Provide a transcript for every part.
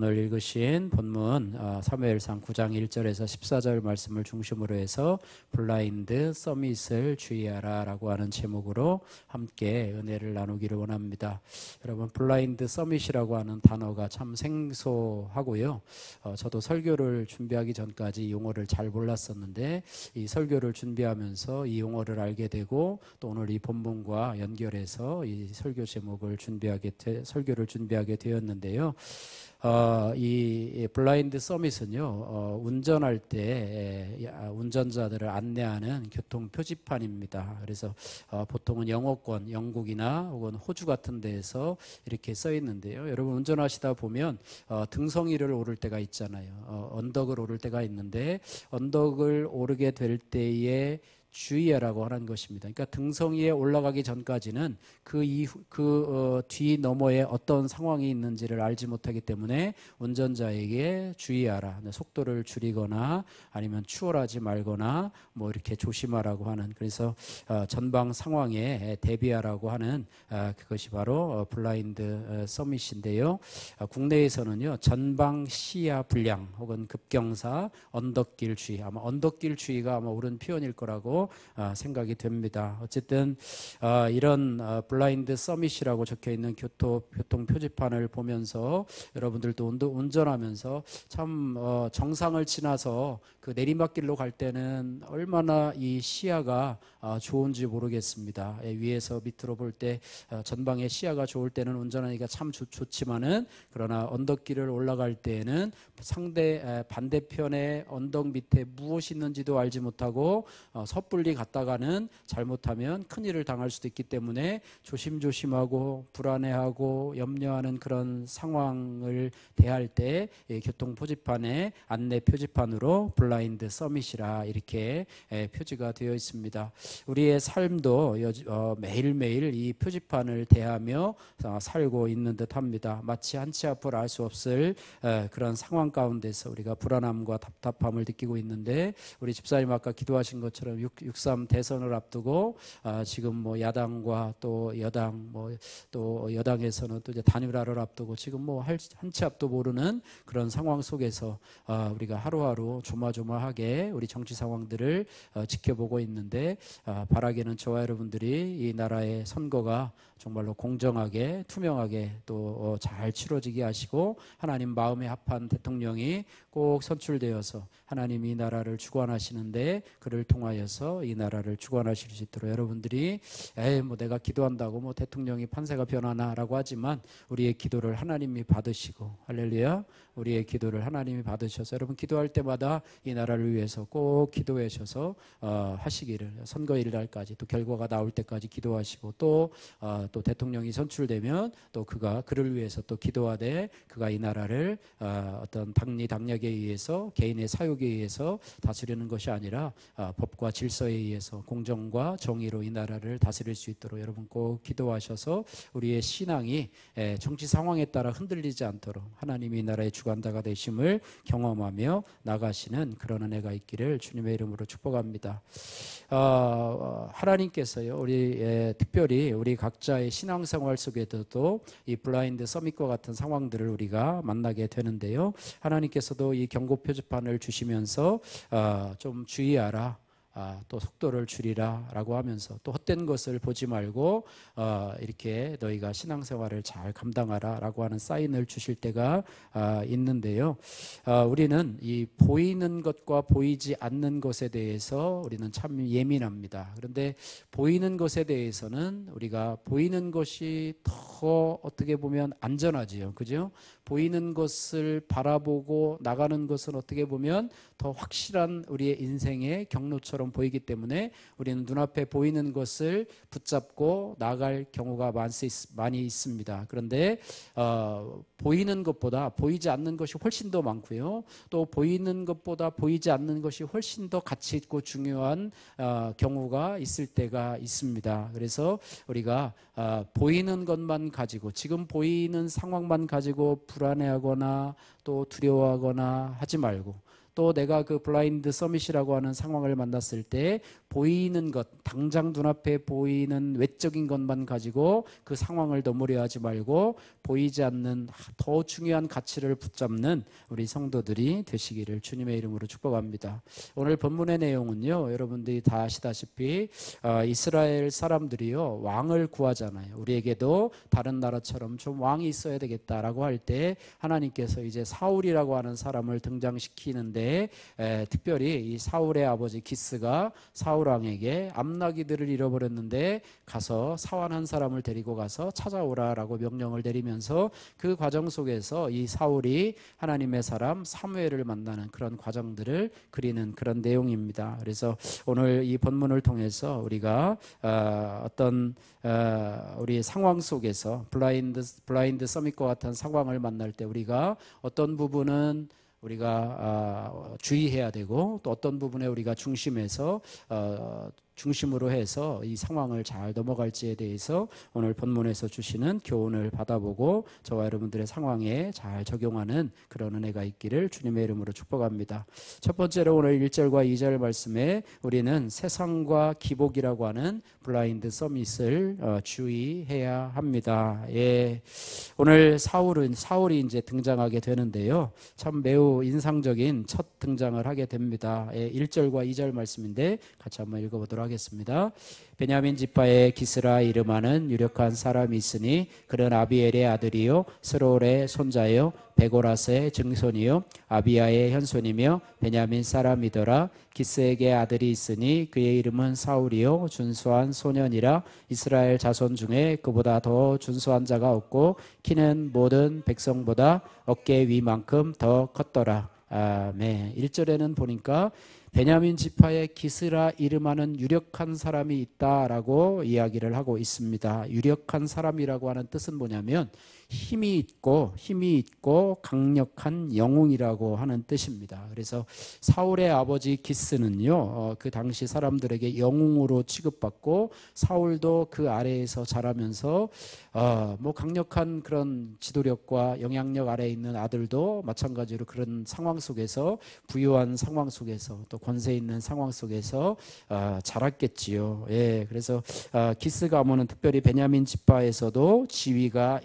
오늘 읽으신 본문 사무엘상 9장 1절에서 14절 말씀을 중심으로 해서 블라인드 서밋을 주의하라 라고 하는 제목으로 함께 은혜를 나누기를 원합니다. 여러분, 블라인드 서밋이라고 하는 단어가 참 생소하고요. 저도 설교를 준비하기 전까지 이 용어를 잘 몰랐었는데 이 설교를 준비하면서 이 용어를 알게 되고 또 오늘 이 본문과 연결해서 이 설교 제목을 설교를 준비하게 되었는데요. 이 블라인드 서밋은요, 운전할 때 운전자들을 안내하는 교통 표지판입니다. 그래서 보통은 영어권, 영국이나 혹은 호주 같은 데에서 이렇게 써 있는데요. 여러분, 운전하시다 보면 등성이를 오를 때가 있잖아요. 언덕을 오를 때가 있는데 언덕을 오르게 될 때에 주의하라고 하는 것입니다. 그러니까 등성이에 올라가기 전까지는 뒤 너머에 어떤 상황이 있는지를 알지 못하기 때문에 운전자에게 주의하라. 속도를 줄이거나 아니면 추월하지 말거나 뭐 이렇게 조심하라고 하는, 그래서 전방 상황에 대비하라고 하는 그것이 바로 블라인드 서밋인데요. 국내에서는요, 전방 시야 불량 혹은 급경사, 언덕길 주의, 아마 언덕길 주의가 아마 옳은 표현일 거라고 생각이 됩니다. 어쨌든 이런 블라인드 서밋이라고 적혀있는 교통 표지판을 보면서 여러분들도 운전하면서 참 정상을 지나서 그 내리막길로 갈 때는 얼마나 이 시야가 좋은지 모르겠습니다. 위에서 밑으로 볼 때 전방의 시야가 좋을 때는 운전하기가 참 좋지만은, 그러나 언덕길을 올라갈 때에는 반대편의 언덕 밑에 무엇이 있는지도 알지 못하고 섣불리 갔다가는 잘못하면 큰일을 당할 수도 있기 때문에 조심조심하고 불안해하고 염려하는 그런 상황을 대할 때 교통 표지판에 안내 표지판으로 블라인드 서밋이라 이렇게 표지가 되어 있습니다. 우리의 삶도 매일매일 이 표지판을 대하며 살고 있는 듯합니다. 마치 한치 앞을 알 수 없을 그런 상황 가운데서 우리가 불안함과 답답함을 느끼고 있는데, 우리 집사님 아까 기도하신 것처럼 6.3 대선을 앞두고 지금 뭐 야당과 또 여당, 또 여당에서는 또 이제 단일화를 앞두고 지금 뭐 한치 앞도 모르는 그런 상황 속에서 우리가 하루하루 조마조마하게 우리 정치 상황들을 지켜보고 있는데, 바라기는 저와 여러분들이 이 나라의 선거가 정말로 공정하게 투명하게 또 잘 치러지게 하시고 하나님 마음에 합한 대통령이 꼭 선출되어서 하나님이 이 나라를 주관하시는데 그를 통하여서 이 나라를 주관하실 수 있도록, 여러분들이 뭐 내가 기도한다고 뭐 대통령이 판세가 변하나라고 하지만 우리의 기도를 하나님이 받으시고, 할렐루야, 우리의 기도를 하나님이 받으셔서 여러분 기도할 때마다 이 나라를 위해서 꼭 기도해 주셔서 하시기를, 선거일 날까지 또 결과가 나올 때까지 기도하시고 또 대통령이 선출되면 또 그를 위해서 또 기도하되 그가 이 나라를 어떤 당력에 의해서 개인의 사욕에 의해서 다스리는 것이 아니라 법과 질서에 의해서 공정과 정의로 이 나라를 다스릴 수 있도록 여러분 꼭 기도하셔서 우리의 신앙이 정치 상황에 따라 흔들리지 않도록 하나님이 이 나라의 주관자가 되심을 경험하며 나가시는 그런 은혜가 있기를 주님의 이름으로 축복합니다. 하나님께서요, 특별히 우리 각자의 신앙생활 속에도 이 블라인드 서밋과 같은 상황들을 우리가 만나게 되는데요. 하나님께서도 이 경고 표지판을 주시면서 좀 주의하라, 또 속도를 줄이라 라고 하면서 또 헛된 것을 보지 말고 이렇게 너희가 신앙생활을 잘 감당하라 라고 하는 사인을 주실 때가 있는데요. 우리는 이 보이는 것과 보이지 않는 것에 대해서 우리는 참 예민합니다. 그런데 보이는 것에 대해서는 우리가 보이는 것이 더 어떻게 보면 안전하지요, 그죠? 보이는 것을 바라보고 나가는 것은 어떻게 보면 더 확실한 우리의 인생의 경로처럼 보이기 때문에 우리는 눈앞에 보이는 것을 붙잡고 나갈 경우가 많이 있습니다. 그런데 보이는 것보다 보이지 않는 것이 훨씬 더 많고요. 또 보이는 것보다 보이지 않는 것이 훨씬 더 가치 있고 중요한 경우가 있을 때가 있습니다. 그래서 우리가 보이는 것만 가지고, 지금 보이는 상황만 가지고 불안해하거나 또 두려워하거나 하지 말고, 또 내가 그 블라인드 서밋이라고 하는 상황을 만났을 때 보이는 것, 당장 눈앞에 보이는 외적인 것만 가지고 그 상황을 넘으려 하지 말고 보이지 않는 더 중요한 가치를 붙잡는 우리 성도들이 되시기를 주님의 이름으로 축복합니다. 오늘 본문의 내용은요, 여러분들이 다 아시다시피 이스라엘 사람들이요 왕을 구하잖아요. 우리에게도 다른 나라처럼 좀 왕이 있어야 되겠다라고 할 때 하나님께서 이제 사울이라고 하는 사람을 등장시키는데 특별히 이 사울의 아버지 기스가 사울 왕에게 암나기들을 잃어버렸는데 가서 사환한 사람을 데리고 가서 찾아오라라고 명령을 내리면서 그 과정 속에서 이 사울이 하나님의 사람 사무엘을 만나는 그런 과정들을 그리는 그런 내용입니다. 그래서 오늘 이 본문을 통해서 우리가 어떤 우리 상황 속에서 블라인드 서밋과 같은 상황을 만날 때 우리가 어떤 부분은 우리가 주의해야 되고 또 어떤 부분에 우리가 중심으로 해서 이 상황을 잘 넘어갈지에 대해서 오늘 본문에서 주시는 교훈을 받아보고 저와 여러분들의 상황에 잘 적용하는 그런 은혜가 있기를 주님의 이름으로 축복합니다. 첫 번째로 오늘 1절과 2절 말씀에 우리는 세상과 기복이라고 하는 블라인드 서밋을 주의해야 합니다. 예, 오늘 사울이 이제 등장하게 되는데요. 참 매우 인상적인 첫 등장을 하게 됩니다. 예, 1절과 2절 말씀인데 같이 한번 읽어보도록 하겠습니다. 베냐민 지파의 기스라 이름하는 유력한 사람이 있으니 그는 아비엘의 아들이요 스롤의 손자요 베고라스의 증손이요 아비야의 현손이며 베냐민 사람이더라. 기스에게 아들이 있으니 그의 이름은 사울이요 준수한 소년이라. 이스라엘 자손 중에 그보다 더 준수한 자가 없고 키는 모든 백성보다 어깨 위만큼 더 컸더라. 아멘. 1절에는 보니까 베냐민 지파의 기스라 이름하는 유력한 사람이 있다라고 이야기를 하고 있습니다. 유력한 사람이라고 하는 뜻은 뭐냐면 힘이 있고 강력한 영웅이라고 하는 뜻입니다. 그래서 사울의 아버지 기스는요, 그 당시 사람들에게 영웅으로 취급받고 사울도 그 아래에서 자라면서 뭐 강력한 그런 지도력과 영향력 아래에 있는 아들도 마찬가지로 그런 상황 속에서 부유한 상황 속에서 또 권세 있는 상황 속에서 자랐겠지요. 예, 그래서 기스 가문은 특별히 베냐민 지파에서도 지위가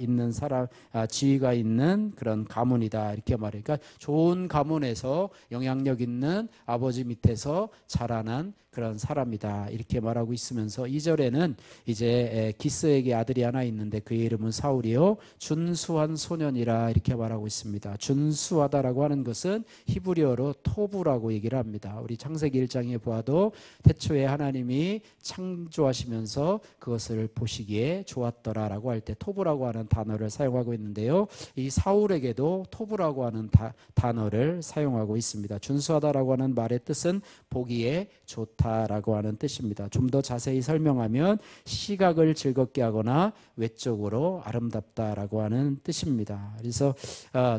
있는 그런 가문이다 이렇게 말해요. 그러니까 좋은 가문에서 영향력 있는 아버지 밑에서 자라난 그런 사람이다 이렇게 말하고 있으면서 2절에는 이제 기스에게 아들이 하나 있는데 그의 이름은 사울이요 준수한 소년이라 이렇게 말하고 있습니다. 준수하다라고 하는 것은 히브리어로 토부라고 얘기를 합니다. 우리 창세기 1장에 보아도 태초에 하나님이 창조하시면서 그것을 보시기에 좋았더라라고 할 때 토부라고 하는 단어를 사용하고 있는데요. 이 사울에게도 토부라고 하는 단어를 사용하고 있습니다. 준수하다라고 하는 말의 뜻은 보기에 좋다라고 하는 뜻입니다. 좀 더 자세히 설명하면 시각을 즐겁게 하거나 외적으로 아름답다라고 하는 뜻입니다. 그래서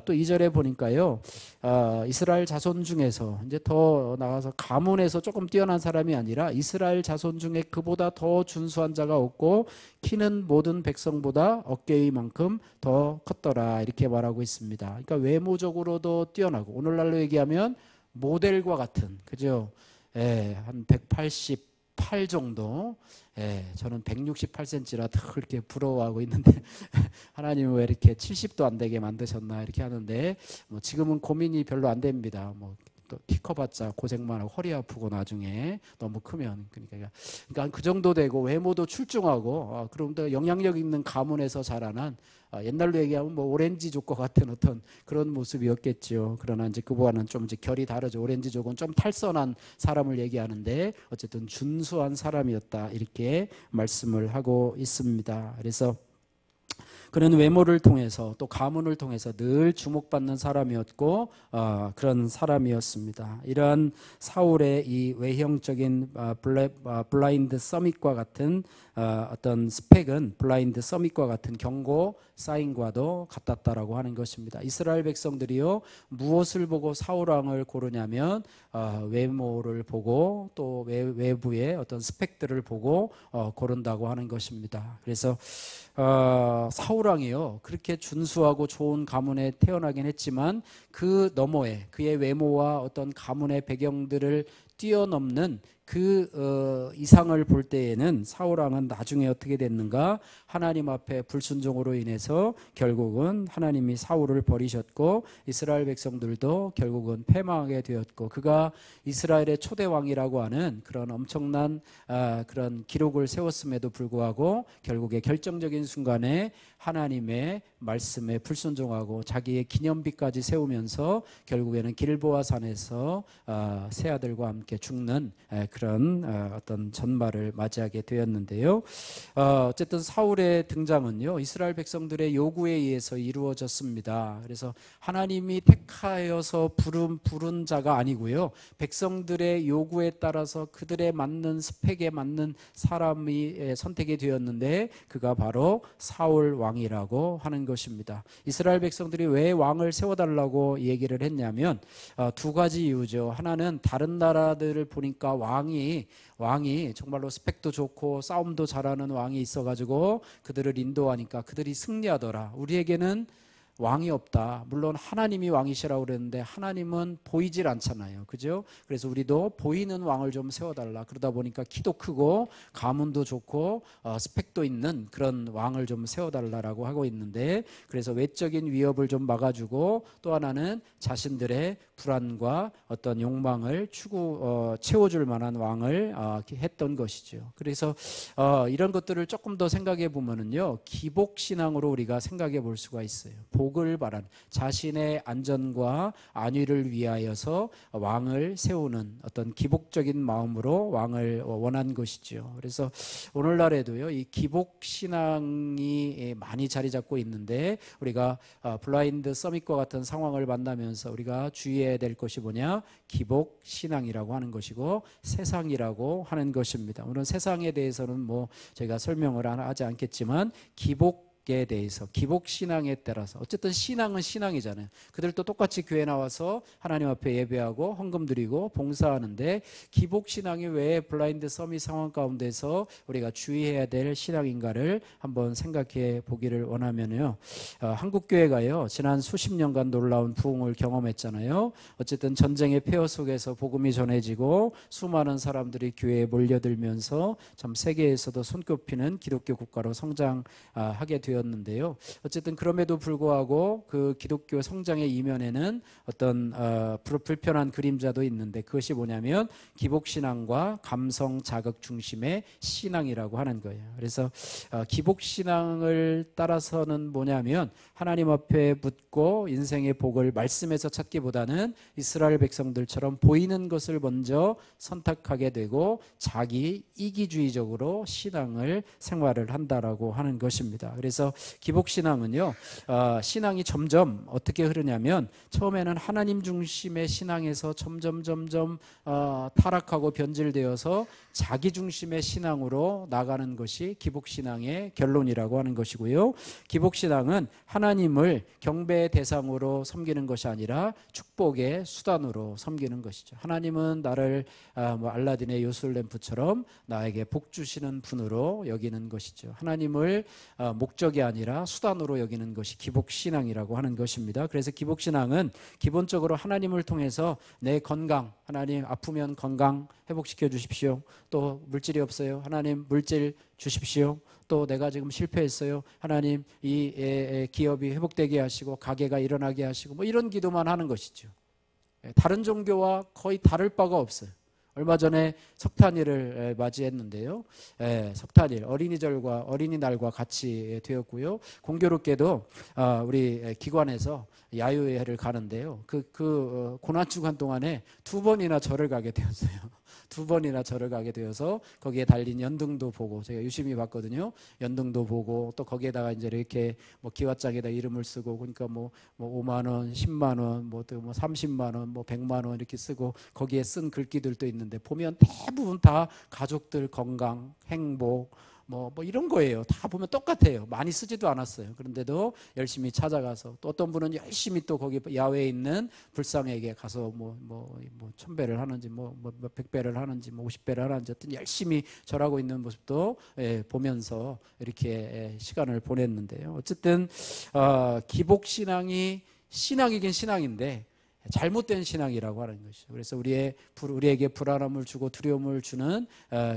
또 2절에 보니까요, 이스라엘 자손 중에서 이제 더 나가서 가문에서 조금 뛰어난 사람이 아니라 이스라엘 자손 중에 그보다 더 준수한 자가 없고 키는 모든 백성보다 어깨위만큼 더 컸더라 이렇게 말하고 있습니다. 그러니까 외모적으로도 뛰어나고 오늘날로 얘기하면 모델과 같은, 그죠? 예, 한 188 정도. 예, 저는 168cm라 그렇게 부러워하고 있는데 하나님은 왜 이렇게 70도 안 되게 만드셨나 이렇게 하는데 뭐 지금은 고민이 별로 안 됩니다. 뭐 또 키 커봤자 고생만 하고 허리 아프고 나중에 너무 크면 그러니까 그 정도 되고 외모도 출중하고 그럼 또 영향력 있는 가문에서 자라난 옛날로 얘기하면 뭐 오렌지족과 같은 어떤 그런 모습이었겠죠. 그러나 이제 그보다는 좀 이제 결이 다르죠. 오렌지족은 좀 탈선한 사람을 얘기하는데 어쨌든 준수한 사람이었다 이렇게 말씀을 하고 있습니다. 그래서 그는 외모를 통해서 또 가문을 통해서 늘 주목받는 사람이었고 그런 사람이었습니다. 이러한 사울의 이 외형적인 블라인드 서밋과 같은 어떤 스펙은 블라인드 서밋과 같은 경고 사인과도 같았다라고 하는 것입니다. 이스라엘 백성들이요 무엇을 보고 사울 왕을 고르냐면 외모를 보고 또 외부의 어떤 스펙들을 보고 고른다고 하는 것입니다. 그래서 사울 사울왕이요 그렇게 준수하고 좋은 가문에 태어나긴 했지만 그 너머에 그의 외모와 어떤 가문의 배경들을 뛰어넘는 그 이상을 볼 때에는 사울왕은 나중에 어떻게 됐는가? 하나님 앞에 불순종으로 인해서 결국은 하나님이 사울을 버리셨고 이스라엘 백성들도 결국은 패망하게 되었고 그가 이스라엘의 초대왕이라고 하는 그런 엄청난 그런 기록을 세웠음에도 불구하고 결국에 결정적인 순간에 하나님의 말씀에 불순종하고 자기의 기념비까지 세우면서 결국에는 길보아 산에서 새 아들과 함께 죽는 그런 어떤 전말을 맞이하게 되었는데요. 어쨌든 사울의 등장은요 이스라엘 백성들의 요구에 의해서 이루어졌습니다. 그래서 하나님이 택하여서 부른 자가 아니고요 백성들의 요구에 따라서 그들의 맞는 스펙에 맞는 사람이 선택이 되었는데 그가 바로 사울 왕이라고 하는 것입니다. 이스라엘 백성들이 왜 왕을 세워달라고 얘기를 했냐면 두 가지 이유죠. 하나는 다른 나라들을 보니까 왕이 정말로 스펙도 좋고 싸움도 잘하는 왕이 있어가지고 그들을 인도하니까 그들이 승리하더라. 우리에게는 왕이 없다. 물론 하나님이 왕이시라고 그랬는데 하나님은 보이질 않잖아요. 그죠? 그래서 우리도 보이는 왕을 좀 세워달라. 그러다 보니까 키도 크고 가문도 좋고 스펙도 있는 그런 왕을 좀 세워달라고 하고 있는데 그래서 외적인 위협을 좀 막아주고 또 하나는 자신들의 불안과 어떤 욕망을 채워줄 만한 왕을 했던 것이죠. 그래서 이런 것들을 조금 더 생각해 보면은요 기복신앙으로 우리가 생각해 볼 수가 있어요. 복을 바라는 자신의 안전과 안위를 위하여서 왕을 세우는 어떤 기복적인 마음으로 왕을 원한 것이죠. 그래서 오늘날에도요 이 기복신앙이 많이 자리 잡고 있는데 우리가 블라인드 서밋과 같은 상황을 만나면서 우리가 주의해야 될 것이 뭐냐? 기복신앙이라고 하는 것이고 세상이라고 하는 것입니다. 물론 세상에 대해서는 뭐 제가 설명을 하지 않겠지만 기복에 대해서 기복신앙에 따라서 어쨌든 신앙은 신앙이잖아요. 그들도 똑같이 교회 나와서 하나님 앞에 예배하고 헌금 드리고 봉사하는데 기복신앙이 왜 블라인드 서밋 상황 가운데서 우리가 주의해야 될 신앙인가를 한번 생각해 보기를 원하면요 한국교회가요 지난 수십 년간 놀라운 부흥을 경험했잖아요. 어쨌든 전쟁의 폐허 속에서 복음이 전해지고 수많은 사람들이 교회에 몰려들면서 참 세계에서도 손꼽히는 기독교 국가로 성장하게 되었는데요. 어쨌든 그럼에도 불구하고 그 기독교 성장의 이면에는 어떤 불편한 그림자도 있는데 그것이 뭐냐면 기복신앙과 감성 자극 중심의 신앙이라고 하는 거예요. 그래서 기복신앙을 따라서는 뭐냐면 하나님 앞에 묻고 인생의 복을 말씀에서 찾기보다는 이스라엘 백성들처럼 보이는 것을 먼저 선택하게 되고 자기 이기주의적으로 신앙을 생활을 한다라고 하는 것입니다. 그래서 기복신앙은요 신앙이 점점 어떻게 흐르냐면 처음에는 하나님 중심의 신앙에서 점점 타락하고 변질되어서 자기 중심의 신앙으로 나가는 것이 기복신앙의 결론이라고 하는 것이고요. 기복신앙은 하나님을 경배의 대상으로 섬기는 것이 아니라 축복의 수단으로 섬기는 것이죠. 하나님은 나를 알라딘의 요술램프처럼 나에게 복 주시는 분으로 여기는 것이죠. 하나님을 목적이 아니라 수단으로 여기는 것이 기복신앙이라고 하는 것입니다. 그래서 기복신앙은 기본적으로 하나님을 통해서 내 건강, 하나님 아프면 건강 회복시켜 주십시오. 또 물질이 없어요. 하나님 물질 주십시오. 또 내가 지금 실패했어요. 하나님 이 기업이 회복되게 하시고 가게가 일어나게 하시고 뭐 이런 기도만 하는 것이죠. 다른 종교와 거의 다를 바가 없어요. 얼마 전에 석탄일을 맞이했는데요. 석탄일 어린이날과 같이 되었고요. 공교롭게도 우리 기관에서 야유회를 가는데요. 그 고난주간 동안에 2번이나 절을 가게 되었어요. 2번이나 절을 가게 되어서 거기에 달린 연등도 보고 제가 유심히 봤거든요. 연등도 보고 또 거기에다가 이제 이렇게 뭐 기와장에다 이름을 쓰고 그러니까 뭐 5만 원, 10만 원, 뭐 30만 원, 뭐 100만 원 이렇게 쓰고 거기에 쓴 글귀들도 있는데 보면 대부분 다 가족들 건강, 행복 뭐 이런 거예요. 다 보면 똑같아요. 많이 쓰지도 않았어요. 그런데도 열심히 찾아가서 또 어떤 분은 열심히 또 거기 야외에 있는 불상에게 가서 뭐 1000배를 하는지 뭐 100배를 하는지 뭐 50배를 하는지 어떤 열심히 절하고 있는 모습도 보면서 이렇게 시간을 보냈는데요. 어쨌든 기복신앙이 신앙이긴 신앙인데 잘못된 신앙이라고 하는 것이죠. 그래서 우리에게 불안함을 주고 두려움을 주는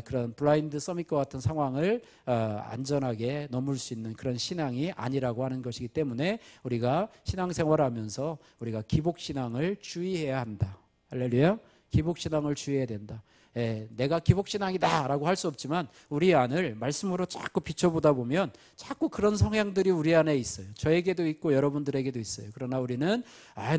그런 블라인드 서밋과 같은 상황을 안전하게 넘을 수 있는 그런 신앙이 아니라고 하는 것이기 때문에 우리가 신앙생활하면서 우리가 기복신앙을 주의해야 한다. 할렐루야. 기복신앙을 주의해야 된다. 내가 기복신앙이다 라고 할 수 없지만 우리 안을 말씀으로 자꾸 비춰보다 보면 자꾸 그런 성향들이 우리 안에 있어요. 저에게도 있고 여러분들에게도 있어요. 그러나 우리는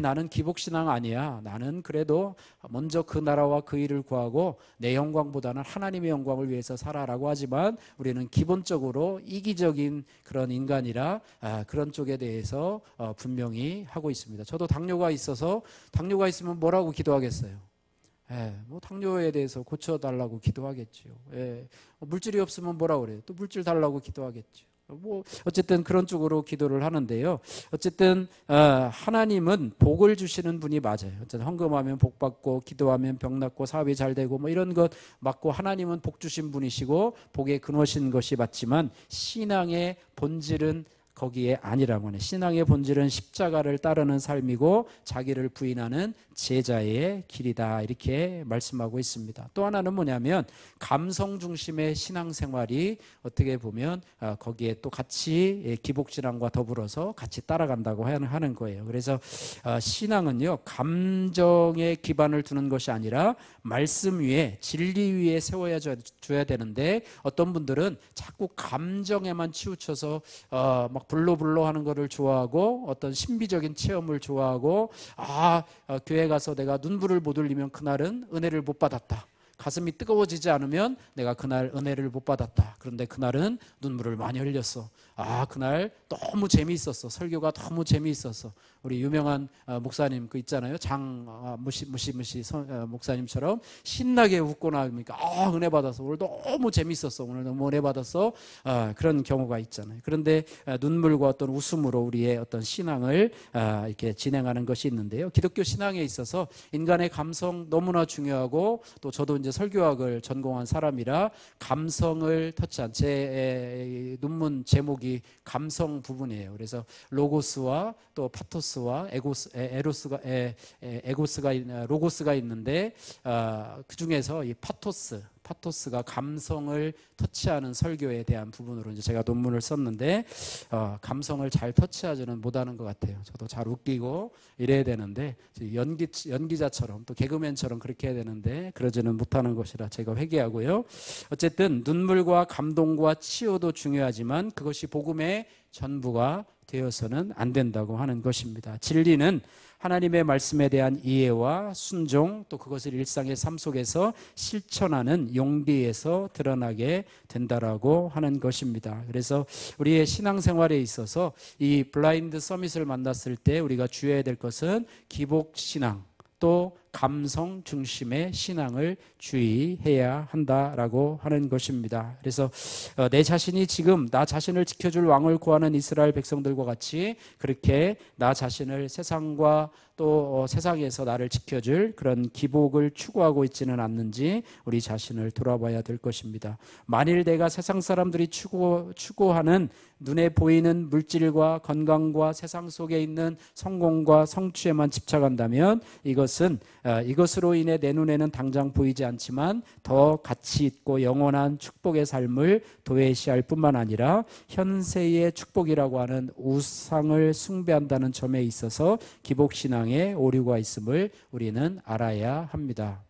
나는 기복신앙 아니야. 나는 그래도 먼저 그 나라와 그 일을 구하고 내 영광보다는 하나님의 영광을 위해서 살아라고 하지만 우리는 기본적으로 이기적인 그런 인간이라 그런 쪽에 대해서 분명히 하고 있습니다. 저도 당뇨가 있으면 뭐라고 기도하겠어요? 뭐 당뇨에 대해서 고쳐달라고 기도하겠죠. 물질이 없으면 뭐라 그래요? 또 물질 달라고 기도하겠죠. 뭐 어쨌든 그런 쪽으로 기도를 하는데요. 어쨌든 하나님은 복을 주시는 분이 맞아요. 어쨌든 헌금하면 복 받고 기도하면 병 낫고 사업이 잘 되고 뭐 이런 것 맞고 하나님은 복 주신 분이시고 복의 근원신 것이 맞지만 신앙의 본질은 거기에 아니라고 하네. 신앙의 본질은 십자가를 따르는 삶이고 자기를 부인하는 제자의 길이다 이렇게 말씀하고 있습니다. 또 하나는 뭐냐면 감성 중심의 신앙생활이 어떻게 보면 거기에 또 같이 기복신앙과 더불어서 같이 따라간다고 하는 거예요. 그래서 신앙은요 감정에 기반을 두는 것이 아니라 말씀 위에 진리 위에 세워줘야 되는데 어떤 분들은 자꾸 감정에만 치우쳐서 막 불로불로 하는 거를 좋아하고 어떤 신비적인 체험을 좋아하고 교회 가서 내가 눈물을 못 흘리면 그날은 은혜를 못 받았다. 가슴이 뜨거워지지 않으면 내가 그날 은혜를 못 받았다. 그런데 그날은 눈물을 많이 흘렸어. 그날 너무 재미있었어. 설교가 너무 재미있었어. 우리 유명한 목사님 그 있잖아요. 무시 목사님처럼 신나게 웃고 나니까 은혜 받았어. 오늘 너무 재미있었어. 오늘 너무 은혜 받았어. 그런 경우가 있잖아요. 그런데 눈물과 어떤 웃음으로 우리의 어떤 신앙을 이렇게 진행하는 것이 있는데요. 기독교 신앙에 있어서 인간의 감성 너무나 중요하고 또 저도 이제 설교학을 전공한 사람이라 감성을 터치한 제 논문 제목이 감성 부분이에요. 그래서 로고스와 또 파토스와 로고스가 있는데 그 중에서 이 파토스가 감성을 터치하는 설교에 대한 부분으로 이제 제가 논문을 썼는데 감성을 잘 터치하지는 못하는 것 같아요. 저도 잘 웃기고 이래야 되는데 연기자처럼 또 개그맨처럼 그렇게 해야 되는데 그러지는 못하는 것이라 제가 회개하고요. 어쨌든 눈물과 감동과 치유도 중요하지만 그것이 복음의 전부가 되어서는 안 된다고 하는 것입니다. 진리는 하나님의 말씀에 대한 이해와 순종 또 그것을 일상의 삶 속에서 실천하는 용기에서 드러나게 된다라고 하는 것입니다. 그래서 우리의 신앙생활에 있어서 이 블라인드 서밋을 만났을 때 우리가 주의해야 될 것은 기복신앙 또 감성 중심의 신앙을 주의해야 한다라고 하는 것입니다. 그래서 내 자신이 지금 나 자신을 지켜줄 왕을 구하는 이스라엘 백성들과 같이 그렇게 나 자신을 세상과 또 세상에서 나를 지켜줄 그런 기복을 추구하고 있지는 않는지 우리 자신을 돌아봐야 될 것입니다. 만일 내가 세상 사람들이 추구하는 눈에 보이는 물질과 건강과 세상 속에 있는 성공과 성취에만 집착한다면 이것으로 인해 내 눈에는 당장 보이지 않지만 더 가치 있고 영원한 축복의 삶을 도외시할 뿐만 아니라 현세의 축복이라고 하는 우상을 숭배한다는 점에 있어서 기복신앙에 오류가 있음을 우리는 알아야 합니다.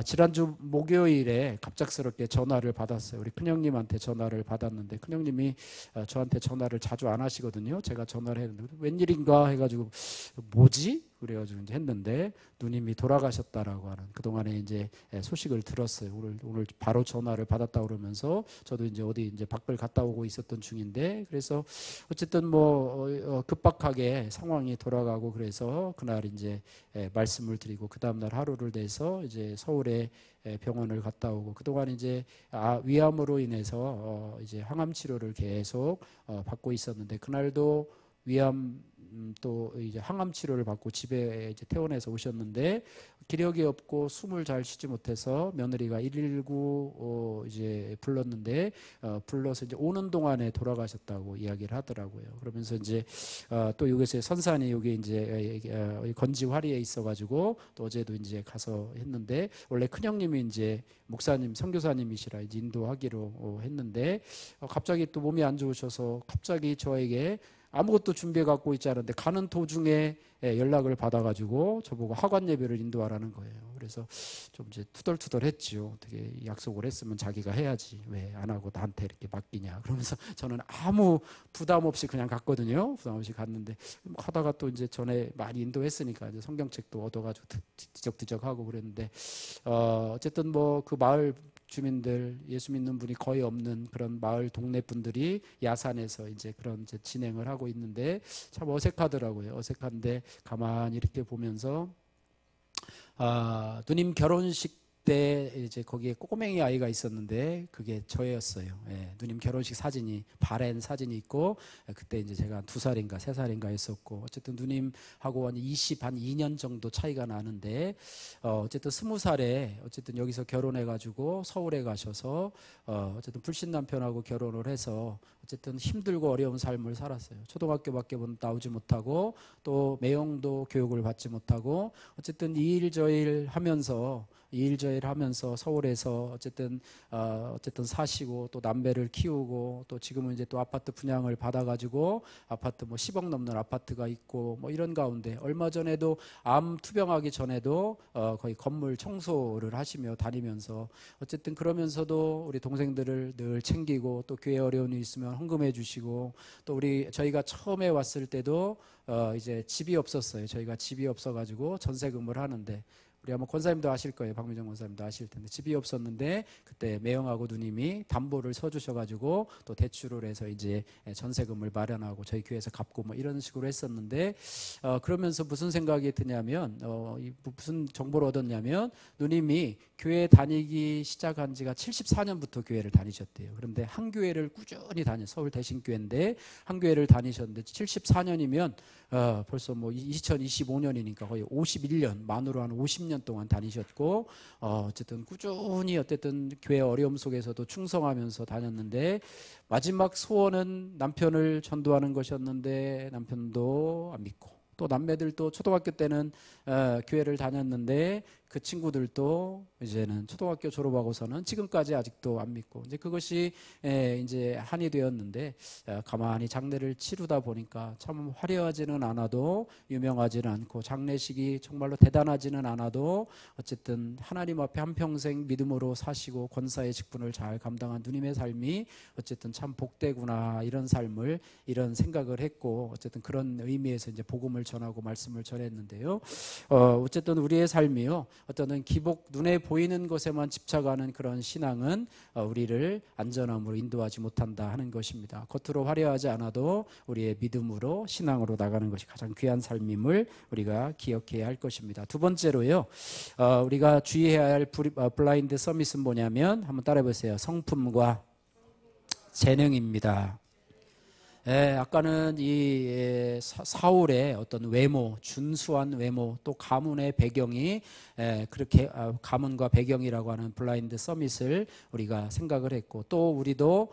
지난주 목요일에 갑작스럽게 전화를 받았어요. 우리 큰형님한테 전화를 받았는데 큰형님이 저한테 전화를 자주 안 하시거든요. 제가 전화를 했는데 웬일인가 해가지고 뭐지? 그래가지고 이제 했는데 누님이 돌아가셨다라고 하는 그동안에 이제 소식을 들었어요. 오늘 바로 전화를 받았다 그러면서 저도 이제 어디 이제 밖을 갔다 오고 있었던 중인데 그래서 어쨌든 뭐 급박하게 상황이 돌아가고 그래서 그날 이제 말씀을 드리고 그 다음 날 하루를 내서 이제 서울에 병원을 갔다 오고 그동안 이제 위암으로 인해서 이제 항암 치료를 계속 받고 있었는데 그날도 위암 또 이제 항암 치료를 받고 집에 이제 퇴원해서 오셨는데 기력이 없고 숨을 잘 쉬지 못해서 며느리가 119 이제 불렀는데 불러서 이제 오는 동안에 돌아가셨다고 이야기를 하더라고요. 그러면서 이제 또 여기서 선산이 여기 이제 건지화리에 있어가지고 또 어제도 이제 가서 했는데 원래 큰형님이 이제 목사님 선교사님이시라 이제 인도하기로 했는데 갑자기 또 몸이 안 좋으셔서 갑자기 저에게 아무것도 준비해 갖고 있지 않은데 가는 도중에 연락을 받아가지고 저보고 하관 예배를 인도하라는 거예요. 그래서 좀 이제 투덜투덜했지요. 어떻게 약속을 했으면 자기가 해야지 왜 안 하고 나한테 이렇게 맡기냐. 그러면서 저는 아무 부담 없이 그냥 갔거든요. 부담 없이 갔는데 하다가 또 이제 전에 많이 인도했으니까 이제 성경책도 얻어가지고 뒤적뒤적하고 그랬는데 어쨌든 뭐 그 마을 주민들 예수 믿는 분이 거의 없는 그런 마을 동네 분들이 야산에서 이제 그런 이제 진행을 하고 있는데 참 어색하더라고요. 어색한데 가만히 이렇게 보면서 누님 결혼식 때 이제 거기에 꼬맹이 아이가 있었는데 그게 저였어요. 누님 결혼식 사진이 바랜 사진이 있고 그때 이제 제가 2살인가 3살인가 했었고 어쨌든 누님하고 한 2년 정도 차이가 나는데 어쨌든 20살에 어쨌든 여기서 결혼해가지고 서울에 가셔서 어쨌든 불신 남편하고 결혼을 해서 어쨌든 힘들고 어려운 삶을 살았어요. 초등학교밖에 나오지 못하고 또 매형도 교육을 받지 못하고 어쨌든 이 일 저 일 하면서 서울에서 어쨌든 사시고 또 남배를 키우고 또 지금은 이제 또 아파트 분양을 받아가지고 아파트 뭐 10억 넘는 아파트가 있고 뭐 이런 가운데 얼마 전에도 암 투병하기 전에도 거의 건물 청소를 하시며 다니면서 어쨌든 그러면서도 우리 동생들을 늘 챙기고 또 교회 어려움이 있으면 헌금해 주시고 또 저희가 처음에 왔을 때도 이제 집이 없었어요. 저희가 집이 없어가지고 전세금을 하는데 우리 아마 권사님도 아실 거예요. 박민정 권사님도 아실 텐데 집이 없었는데 그때 매형하고 누님이 담보를 서주셔가지고 또 대출을 해서 이제 전세금을 마련하고 저희 교회에서 갚고 뭐 이런 식으로 했었는데 그러면서 무슨 생각이 드냐면 무슨 정보를 얻었냐면 누님이 교회 다니기 시작한 지가 74년부터 교회를 다니셨대요. 그런데 한 교회를 꾸준히 서울 대신교회인데 한 교회를 다니셨는데 74년이면 벌써 뭐 2025년이니까 거의 51년 만으로 한 50년 동안 다니셨고 어쨌든 꾸준히 어쨌든 교회 어려움 속에서도 충성하면서 다녔는데 마지막 소원은 남편을 전도하는 것이었는데 남편도 안 믿고 또 남매들도 초등학교 때는 교회를 다녔는데 그 친구들도 이제는 초등학교 졸업하고서는 지금까지 아직도 안 믿고 이제 그것이 이제 한이 되었는데 가만히 장례를 치르다 보니까 참 화려하지는 않아도 유명하지는 않고 장례식이 정말로 대단하지는 않아도 어쨌든 하나님 앞에 한평생 믿음으로 사시고 권사의 직분을 잘 감당한 누님의 삶이 어쨌든 참 복되구나 이런 삶을 이런 생각을 했고 어쨌든 그런 의미에서 이제 복음을 전하고 말씀을 전했는데요. 어쨌든 우리의 삶이요. 어떤 기복 눈에 보이는 것에만 집착하는 그런 신앙은 우리를 안전함으로 인도하지 못한다 하는 것입니다. 겉으로 화려하지 않아도 우리의 믿음으로 신앙으로 나가는 것이 가장 귀한 삶임을 우리가 기억해야 할 것입니다. 두 번째로요. 우리가 주의해야 할 블라인드 서밋은 뭐냐면 한번 따라해 보세요. 성품과 재능입니다. 아까는 이 사울의 어떤 외모, 준수한 외모, 또 가문의 배경이 그렇게 가문과 배경이라고 하는 블라인드 서밋을 우리가 생각을 했고 또 우리도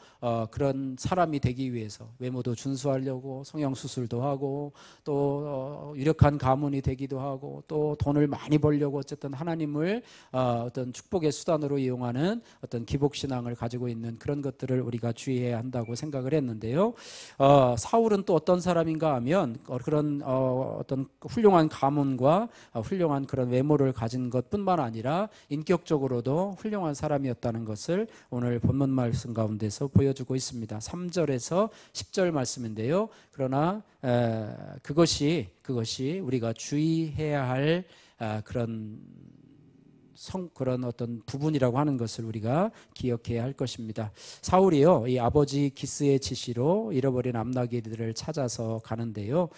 그런 사람이 되기 위해서 외모도 준수하려고 성형수술도 하고 또 유력한 가문이 되기도 하고 또 돈을 많이 벌려고 어쨌든 하나님을 어떤 축복의 수단으로 이용하는 어떤 기복신앙을 가지고 있는 그런 것들을 우리가 주의해야 한다고 생각을 했는데요. 사울은 또 어떤 사람인가 하면 그런 어떤 훌륭한 가문과 훌륭한 그런 외모를 가진 것뿐만 아니라 인격적으로도 훌륭한 사람이었다는 것을 오늘 본문 말씀 가운데서 보여주고 있습니다. 3절에서 10절 말씀인데요. 그러나 그것이 우리가 주의해야 할 그런 어떤 부분이라고 하는 것을 우리가 기억해야 할 것입니다. 사울이요, 이 아버지 기스의 지시로 잃어버린 암나기들을 찾아서 가는데요.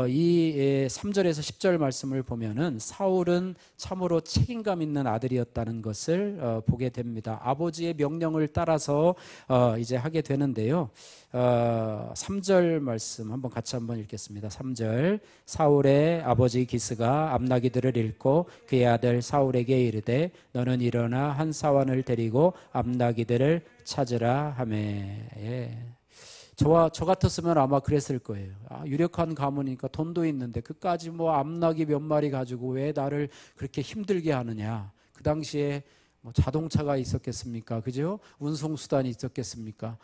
이 3절에서 10절 말씀을 보면은 사울은 참으로 책임감 있는 아들이었다는 것을 보게 됩니다. 아버지의 명령을 따라서 이제 하게 되는데요. 3절 말씀 같이 한번 읽겠습니다. 3절, 사울의 아버지 기스가 암나기들을 잃고 그의 아들 사울에게 이르되 너는 일어나 한 사환을 데리고 암나기들을 찾으라 하매. 예. 저 같았으면 아마 그랬을 거예요. 유력한 가문이니까 돈도 있는데 그까지 뭐 암나기 몇 마리 가지고 왜 나를 그렇게 힘들게 하느냐. 그 당시에 뭐 자동차가 있었겠습니까? 그죠? 운송수단이 있었겠습니까?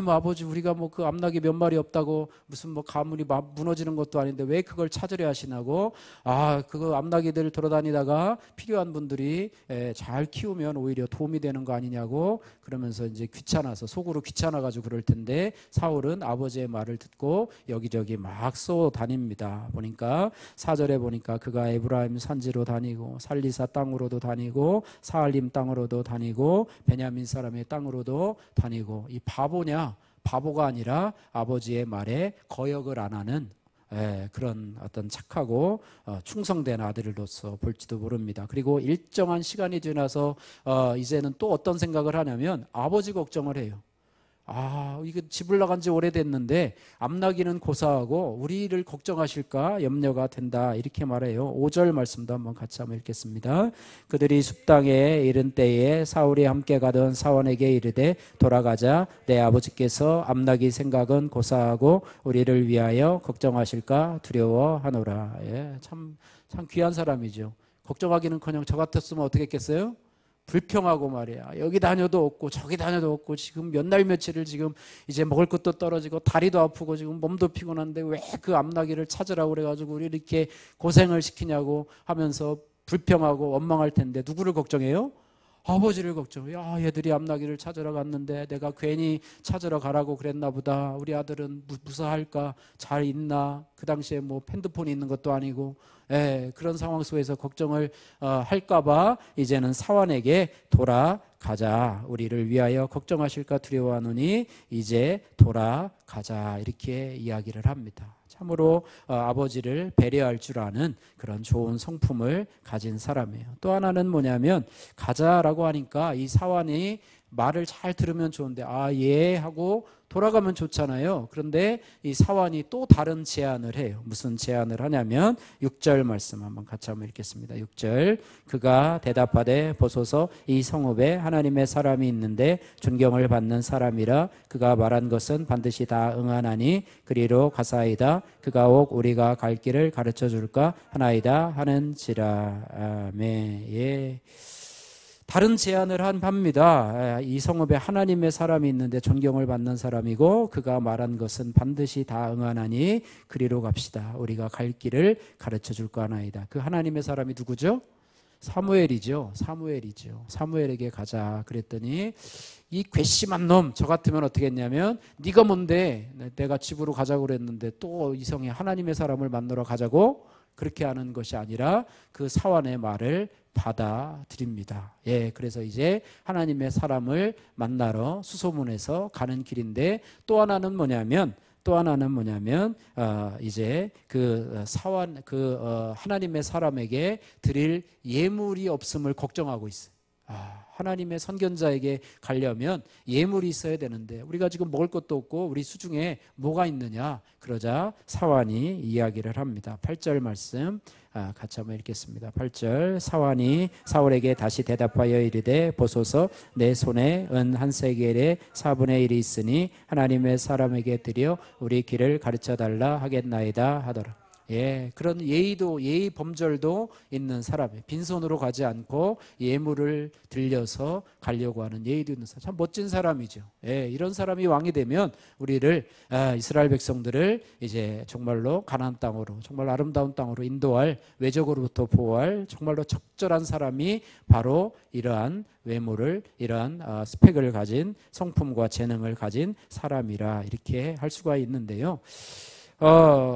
뭐 아버지 우리가 뭐 그 암나기 몇 마리 없다고 무슨 뭐 가문이 무너지는 것도 아닌데 왜 그걸 찾으려 하시나고 그 암나기들 돌아다니다가 필요한 분들이 잘 키우면 오히려 도움이 되는 거 아니냐고 그러면서 이제 귀찮아서 속으로 귀찮아가지고 그럴 텐데 사울은 아버지의 말을 듣고 여기저기 막 쏘 다닙니다. 보니까 4절에 보니까 그가 에브라임 산지로 다니고 살리사 땅으로도 다니고 사알림 땅으로도 다니고 베냐민 사람의 땅으로도 다니고 이 바보냐? 바보가 아니라 아버지의 말에 거역을 안 하는 그런 어떤 착하고 충성된 아들로서 볼지도 모릅니다. 그리고 일정한 시간이 지나서 이제는 또 어떤 생각을 하냐면 아버지 걱정을 해요. 이거 집을 나간 지 오래됐는데 암나기는 고사하고 우리를 걱정하실까 염려가 된다 이렇게 말해요. 5절 말씀도 한번 같이 한번 읽겠습니다. 그들이 숲땅에 이른 때에 사울이 함께 가던 사원에게 이르되 돌아가자 내 아버지께서 암나기 생각은 고사하고 우리를 위하여 걱정하실까 두려워하노라. 참 귀한 사람이죠. 걱정하기는커녕 저 같았으면 어떻게 했겠어요? 불평하고 말이야. 여기 다녀도 없고 저기 다녀도 없고 지금 몇 날 며칠을 지금 이제 먹을 것도 떨어지고 다리도 아프고 지금 몸도 피곤한데 왜 그 암나기를 찾으라고 그래가지고 우리 이렇게 고생을 시키냐고 하면서 불평하고 원망할 텐데 누구를 걱정해요? 아버지를 걱정해요. 얘들이 암나기를 찾으러 갔는데 내가 괜히 찾으러 가라고 그랬나 보다. 우리 아들은 무사할까? 잘 있나? 그 당시에 뭐 핸드폰이 있는 것도 아니고 그런 상황 속에서 걱정을 할까봐 이제는 사환에게 돌아가자. 우리를 위하여 걱정하실까 두려워하노니 이제 돌아가자. 이렇게 이야기를 합니다. 참으로 아버지를 배려할 줄 아는 그런 좋은 성품을 가진 사람이에요. 또 하나는 뭐냐면 가자라고 하니까 이 사환이 말을 잘 들으면 좋은데 예 하고 돌아가면 좋잖아요. 그런데 이 사환이 또 다른 제안을 해요. 무슨 제안을 하냐면 6절 말씀 한번 같이 한번 읽겠습니다. 6절 그가 대답하되 보소서 이 성읍에 하나님의 사람이 있는데 존경을 받는 사람이라 그가 말한 것은 반드시 다 응하나니 그리로 가사이다. 그가 옥 우리가 갈 길을 가르쳐 줄까 하나이다 하는지라. 아멘. 다른 제안을 합니다. 이 성읍에 하나님의 사람이 있는데 존경을 받는 사람이고 그가 말한 것은 반드시 다 응하나니 그리로 갑시다. 우리가 갈 길을 가르쳐 줄까 하나이다. 그 하나님의 사람이 누구죠? 사무엘이죠. 사무엘에게 가자 그랬더니 이 괘씸한 놈 저 같으면 어떻게 했냐면 네가 뭔데 내가 집으로 가자고 그랬는데 또 이성에 하나님의 사람을 만나러 가자고 그렇게 하는 것이 아니라 그 사환의 말을 받아들입니다. 그래서 이제 하나님의 사람을 만나러 수소문해서 가는 길인데 또 하나는 뭐냐면 이제 그 사환 하나님의 사람에게 드릴 예물이 없음을 걱정하고 있어요. 하나님의 선견자에게 가려면 예물이 있어야 되는데 우리가 지금 먹을 것도 없고 우리 수중에 뭐가 있느냐. 그러자 사환이 이야기를 합니다. 8절 말씀 같이 한번 읽겠습니다. 8절 사환이 사울에게 다시 대답하여 이르되 보소서 내 손에 은 한 세겔의 4분의 1이 있으니 하나님의 사람에게 드려 우리 길을 가르쳐달라 하겠나이다 하더라. 예, 그런 예의도, 예의 범절도 있는 사람이에요. 빈손으로 가지 않고 예물을 들려서 가려고 하는 예의도 있는 사람. 참 멋진 사람이죠. 예, 이런 사람이 왕이 되면 우리를, 이스라엘 백성들을 이제 정말로 가나안 땅으로, 정말 아름다운 땅으로 인도할, 외적으로부터 보호할 정말로 적절한 사람이 바로 이러한 외모를, 이러한 스펙을 가진, 성품과 재능을 가진 사람이라 이렇게 할 수가 있는데요.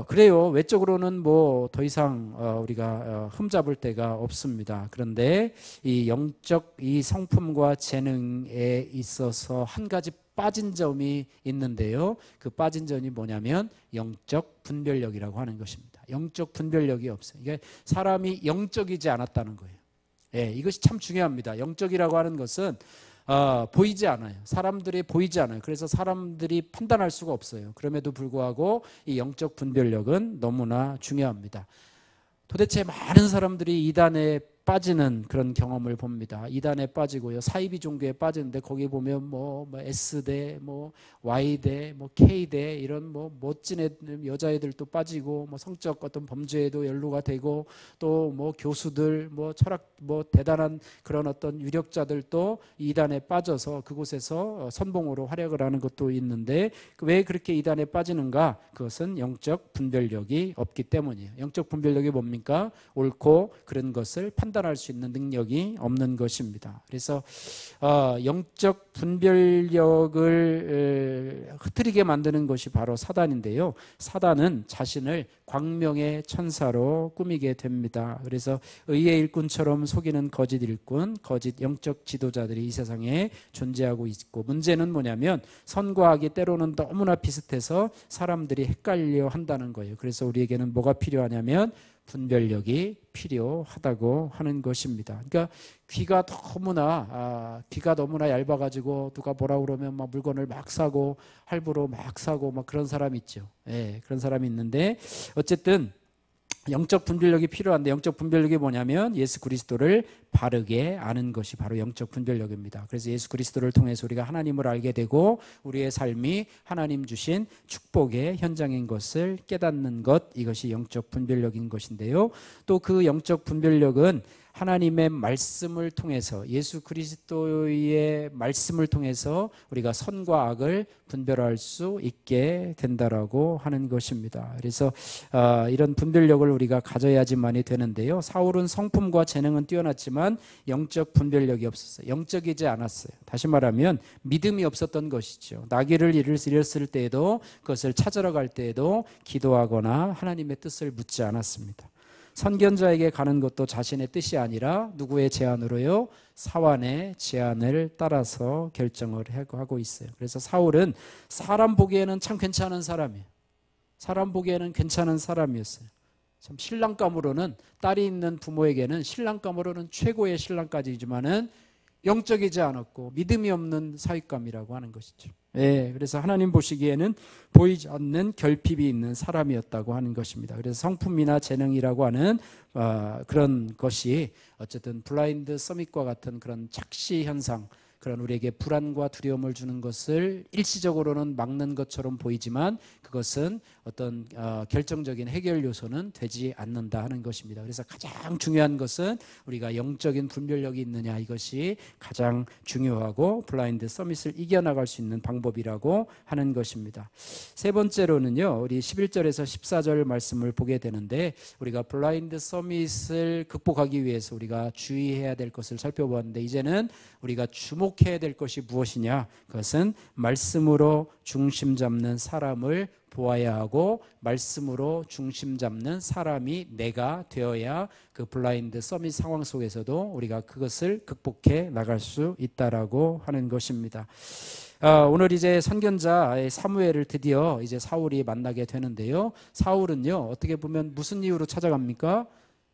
그래요. 외적으로는 뭐 더 이상 우리가 흠잡을 데가 없습니다. 그런데 이 영적 이 성품과 재능에 있어서 한 가지 빠진 점이 있는데요. 그 빠진 점이 뭐냐면 영적 분별력이라고 하는 것입니다. 영적 분별력이 없어요. 이게 사람이 영적이지 않았다는 거예요. 예, 이것이 참 중요합니다. 영적이라고 하는 것은 보이지 않아요. 사람들이 보이지 않아요. 그래서 사람들이 판단할 수가 없어요. 그럼에도 불구하고 이 영적 분별력은 너무나 중요합니다. 도대체 많은 사람들이 이단에 빠지는 그런 경험을 봅니다. 이단에 빠지고요. 사이비 종교에 빠지는데 거기 보면 뭐 S대, 뭐 Y대, 뭐 K대 이런 뭐 멋진 여자애들도 빠지고 뭐 성적 어떤 범죄에도 연루가 되고 또 뭐 교수들, 뭐 철학, 뭐 대단한 그런 어떤 유력자들도 이단에 빠져서 그곳에서 선봉으로 활약을 하는 것도 있는데 왜 그렇게 이단에 빠지는가? 그것은 영적 분별력이 없기 때문이에요. 영적 분별력이 뭡니까? 옳고 그런 것을 판단할 수 있는 능력이 없는 것입니다. 그래서 영적 분별력을 흐트리게 만드는 것이 바로 사단인데요. 사단은 자신을 광명의 천사로 꾸미게 됩니다. 그래서 의의 일꾼처럼 속이는 거짓 일꾼, 거짓 영적 지도자들이 이 세상에 존재하고 있고, 문제는 뭐냐면 선과 악이 때로는 너무나 비슷해서 사람들이 헷갈려 한다는 거예요. 그래서 우리에게는 뭐가 필요하냐면 분별력이 필요하다고 하는 것입니다. 그러니까 귀가 너무나 얇아가지고 누가 뭐라 그러면 막 물건을 막 사고 할부로 막 사고 막 그런 사람 있죠. 예, 그런 사람이 있는데 어쨌든 영적 분별력이 필요한데 영적 분별력이 뭐냐면 예수 그리스도를 바르게 아는 것이 바로 영적 분별력입니다. 그래서 예수 그리스도를 통해서 우리가 하나님을 알게 되고 우리의 삶이 하나님 주신 축복의 현장인 것을 깨닫는 것, 이것이 영적 분별력인 것인데요. 또 그 영적 분별력은 하나님의 말씀을 통해서, 예수 그리스도의 말씀을 통해서 우리가 선과 악을 분별할 수 있게 된다라고 하는 것입니다. 그래서 이런 분별력을 우리가 가져야지만이 되는데요. 사울은 성품과 재능은 뛰어났지만 영적 분별력이 없었어요. 영적이지 않았어요. 다시 말하면 믿음이 없었던 것이죠. 나귀를 잃었을 때에도, 그것을 찾으러 갈 때에도 기도하거나 하나님의 뜻을 묻지 않았습니다. 선견자에게 가는 것도 자신의 뜻이 아니라 누구의 제안으로요? 사환의 제안을 따라서 결정을 하고 있어요. 그래서 사울은 사람 보기에는 참 괜찮은 사람이에요. 사람 보기에는 괜찮은 사람이었어요. 참 신랑감으로는, 딸이 있는 부모에게는 신랑감으로는 최고의 신랑까지지만은 영적이지 않았고 믿음이 없는 사윗감이라고 하는 것이죠. 예, 그래서 하나님 보시기에는 보이지 않는 결핍이 있는 사람이었다고 하는 것입니다. 그래서 성품이나 재능이라고 하는 그런 것이 어쨌든 블라인드 서밋과 같은 그런 착시 현상, 그런 우리에게 불안과 두려움을 주는 것을 일시적으로는 막는 것처럼 보이지만 그것은 어떤 결정적인 해결 요소는 되지 않는다 하는 것입니다. 그래서 가장 중요한 것은 우리가 영적인 분별력이 있느냐, 이것이 가장 중요하고 블라인드 서밋을 이겨나갈 수 있는 방법이라고 하는 것입니다. 세 번째로는요, 우리 11절에서 14절 말씀을 보게 되는데, 우리가 블라인드 서밋을 극복하기 위해서 우리가 주의해야 될 것을 살펴보았는데, 이제는 우리가 주목해야 될 것이 무엇이냐? 그것은 말씀으로 중심 잡는 사람을 보아야 하고, 말씀으로 중심 잡는 사람이 내가 되어야 그 블라인드 서밋 상황 속에서도 우리가 그것을 극복해 나갈 수 있다라고 하는 것입니다. 오늘 이제 선견자 사무엘을 드디어 이제 사울이 만나게 되는데요. 사울은요, 어떻게 보면 무슨 이유로 찾아갑니까?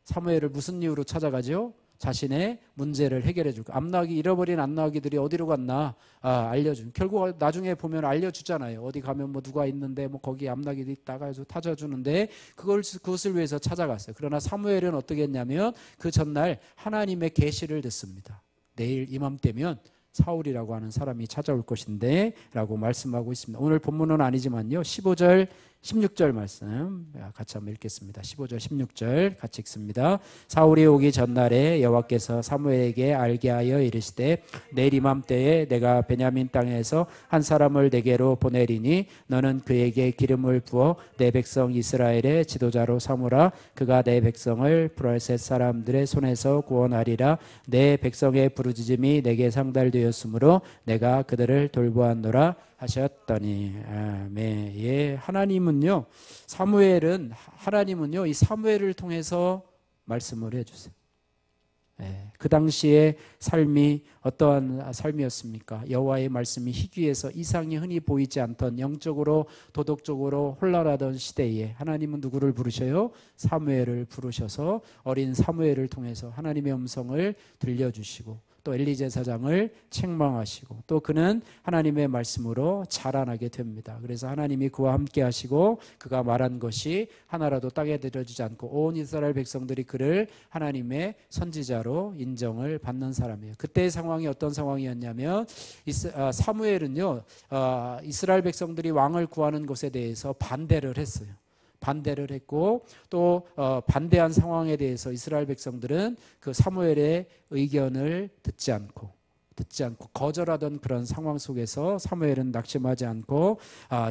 사무엘을 무슨 이유로 찾아가죠? 자신의 문제를 해결해 줄까. 잃어버린 암나귀들이 어디로 갔나 알려준. 결국 나중에 보면 알려주잖아요. 어디 가면 뭐 누가 있는데 뭐 거기 암나귀들이 있다가 해서 찾아주는데 그것을 위해서 찾아갔어요. 그러나 사무엘은 어떻게 했냐면 그 전날 하나님의 계시를 듣습니다. 내일 이맘때면 사울이라고 하는 사람이 찾아올 것인데 라고 말씀하고 있습니다. 오늘 본문은 아니지만요, 15절 16절 말씀 같이 한번 읽겠습니다. 15절 16절 같이 읽습니다. 사울이 오기 전날에 여호와께서 사무엘에게 알게 하여 이르시되 내일 이맘때에 내가 베냐민 땅에서 한 사람을 내게로 보내리니 너는 그에게 기름을 부어 내 백성 이스라엘의 지도자로 삼으라. 그가 내 백성을 브랄셋 사람들의 손에서 구원하리라. 내 백성의 부르짖음이 내게 상달되었으므로 내가 그들을 돌보았노라 하셨더니. 아멘. 예, 하나님은요, 하나님은요 이 사무엘을 통해서 말씀을 해주세요. 예, 그 당시의 삶이 어떠한 삶이었습니까? 여호와의 말씀이 희귀해서 이상이 흔히 보이지 않던, 영적으로 도덕적으로 혼란하던 시대에 하나님은 누구를 부르셔요? 사무엘을 부르셔서 어린 사무엘을 통해서 하나님의 음성을 들려주시고 또 엘리 제사장을 책망하시고 또 그는 하나님의 말씀으로 자라나게 됩니다. 그래서 하나님이 그와 함께 하시고 그가 말한 것이 하나라도 땅에 들어지지 않고 온 이스라엘 백성들이 그를 하나님의 선지자로 인정을 받는 사람이에요. 그때의 상황이 어떤 상황이었냐면 사무엘은요 이스라엘 백성들이 왕을 구하는 것에 대해서 반대를 했어요. 반대를 했고 또 반대한 상황에 대해서 이스라엘 백성들은 그 사무엘의 의견을 듣지 않고 거절하던 그런 상황 속에서 사무엘은 낙심하지 않고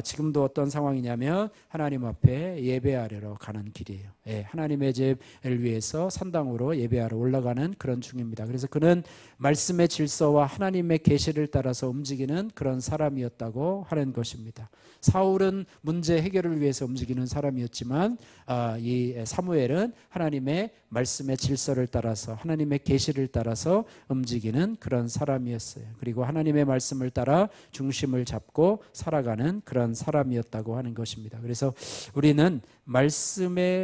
지금도 어떤 상황이냐면 하나님 앞에 예배하러 가는 길이에요. 예, 하나님의 집을 위해서 산당으로 예배하러 올라가는 그런 중입니다. 그래서 그는 말씀의 질서와 하나님의 계시를 따라서 움직이는 그런 사람이었다고 하는 것입니다. 사울은 문제 해결을 위해서 움직이는 사람이었지만 이 사무엘은 하나님의 말씀의 질서를 따라서 하나님의 계시를 따라서 움직이는 그런 사람이었어요. 그리고 하나님의 말씀을 따라 중심을 잡고 살아가는 그런 사람이었다고 하는 것입니다. 그래서 우리는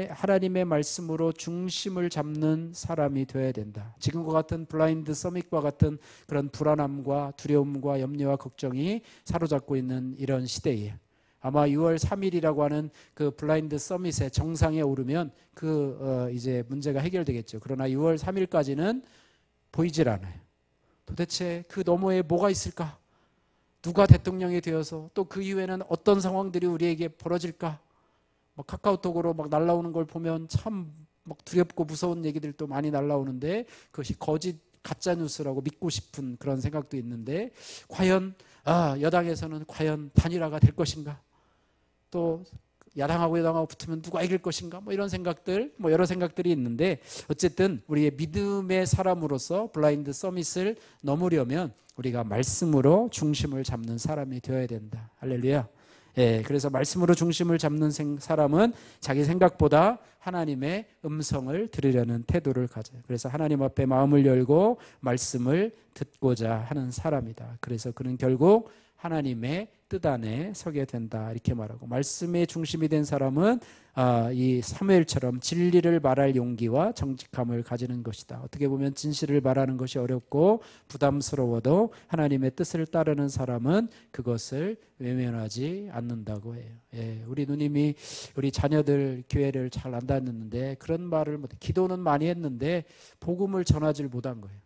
하나님의 말씀으로 중심을 잡는 사람이 되어야 된다. 지금과 같은 블라인드 서밋과 같은 그런 불안함과 두려움과 염려와 걱정이 사로잡고 있는 이런 시대에 아마 6월 3일이라고 하는 그 블라인드 서밋의 정상에 오르면 이제 문제가 해결되겠죠. 그러나 6월 3일까지는 보이질 않아요. 도대체 그 너머에 뭐가 있을까? 누가 대통령이 되어서 또 그 이후에는 어떤 상황들이 우리에게 벌어질까? 막 카카오톡으로 막 날라오는 걸 보면 참 막 두렵고 무서운 얘기들도 많이 날라오는데 그것이 거짓 가짜 뉴스라고 믿고 싶은 그런 생각도 있는데 과연 여당에서는 과연 단일화가 될 것인가? 또 야당하고 여당하고 붙으면 누가 이길 것인가? 뭐 이런 생각들, 뭐 여러 생각들이 있는데 어쨌든 우리의 믿음의 사람으로서 블라인드 서밋을 넘으려면 우리가 말씀으로 중심을 잡는 사람이 되어야 된다. 할렐루야. 예, 그래서 말씀으로 중심을 잡는 사람은 자기 생각보다 하나님의 음성을 들으려는 태도를 가져요. 그래서 하나님 앞에 마음을 열고 말씀을 듣고자 하는 사람이다. 그래서 그는 결국 하나님의 뜻 안에 서게 된다 이렇게 말하고 말씀의 중심이 된 사람은 이 사무엘처럼 진리를 말할 용기와 정직함을 가지는 것이다. 어떻게 보면 진실을 말하는 것이 어렵고 부담스러워도 하나님의 뜻을 따르는 사람은 그것을 외면하지 않는다고 해요. 예, 우리 누님이 우리 자녀들 교회를 잘 안 다녔는데 그런 말을 못해. 기도는 많이 했는데 복음을 전하지를 못한 거예요.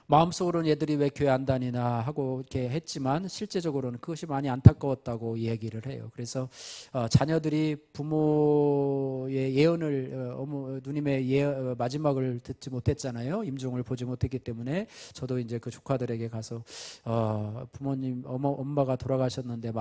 마음속으로는 얘들이 왜 교회 안 다니나 하고 이렇게 했지만 실제적으로는 그것이 많이 안타까웠다고 얘기를 해요. 그래서 자녀들이 부모의 예언을 누님의 마지막을 듣지 못했잖아요. 임종을 보지 못했기 때문에 저도 이제 그 조카들에게 가서 부모님 엄마가 돌아가셨는데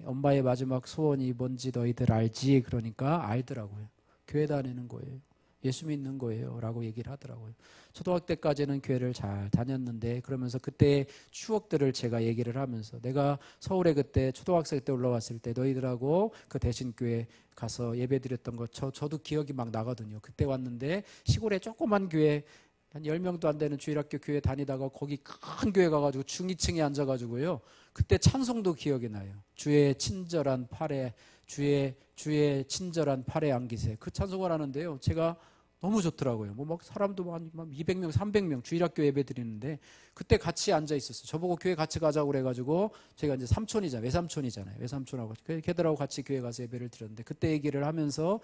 엄마의 마지막 소원이 뭔지 너희들 알지? 그러니까 알더라고요. 교회 다니는 거예요. 예수 믿는 거예요 라고 얘기를 하더라고요. 초등학교 때까지는 교회를 잘 다녔는데 그러면서 그때의 추억들을 제가 얘기를 하면서 내가 서울에 그때 초등학생 때 올라왔을 때 너희들하고 그 대신교회 가서 예배 드렸던 거 저도 기억이 막 나거든요. 그때 왔는데 시골에 조그만 교회 한 10명도 안 되는 주일학교 교회 다니다가 거기 큰 교회 가가지고 중위층에 앉아가지고요. 그때 찬송도 기억이 나요. 주의 친절한 팔에 주의 친절한 팔에 안기세 그 찬송을 하는데요. 제가 너무 좋더라고요. 뭐 막 사람도 한 200명, 300명 주일학교 예배 드리는데 그때 같이 앉아 있었어요. 저보고 교회 같이 가자고 그래가지고 제가 이제 삼촌이잖아요. 외삼촌이잖아요. 외삼촌하고 걔들하고 같이 교회 가서 예배를 드렸는데 그때 얘기를 하면서